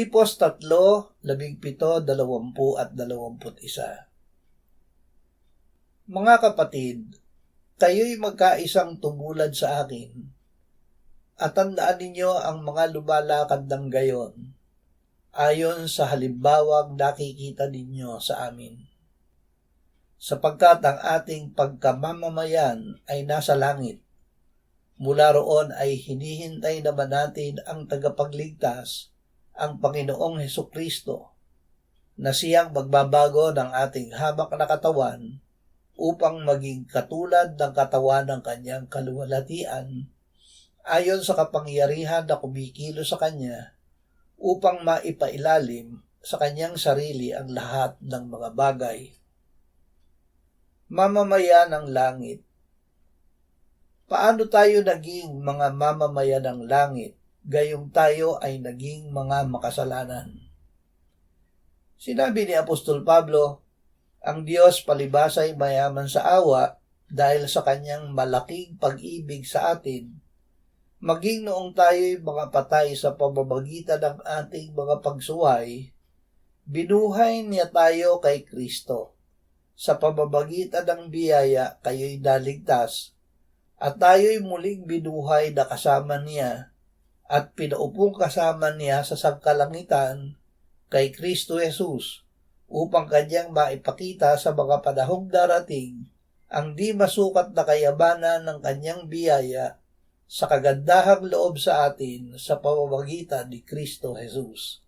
Filipos 3:17-20 Mga kapatid, kayo'y magkaisang tumulad sa akin, at tandaan ninyo ang mga lumalakad ng gayon, ayon sa halimbawang nakikita ninyo sa amin. Sapagkat ang ating pagkamamamayan ay nasa langit, mula roon ay hinihintay naman natin ang tagapagligtas, ang Panginoong Hesukristo, na siyang magbabago ng ating hamak na katawan upang maging katulad ng katawan ng kanyang kaluwalhatian ayon sa kapangyarihan na kumikilos sa kanya upang maipailalim sa kanyang sarili ang lahat ng mga bagay. Mamamayan ng langit. Paano tayo naging mga mamamayan ng langit, gayong tayo ay naging mga makasalanan? Sinabi ni Apostol Pablo, ang Diyos palibhas ay mayaman sa awa dahil sa kanyang malaking pag-ibig sa atin, maging noong tayo'y mga patay sa pamamagitan ng ating mga pagsuway, binuhay niya tayo kay Kristo. Sa pamamagitan ng biyaya kayo'y naligtas, at tayo'y muling binuhay na kasama niya, at pinaupong kasama niya sa sangkalangitan kay Kristo Jesus, upang kanyang maipakita sa mga panahong darating ang di masukat na kayamanan ng kanyang biyaya sa kagandahang loob sa atin sa pamamagitan ni Kristo Jesus.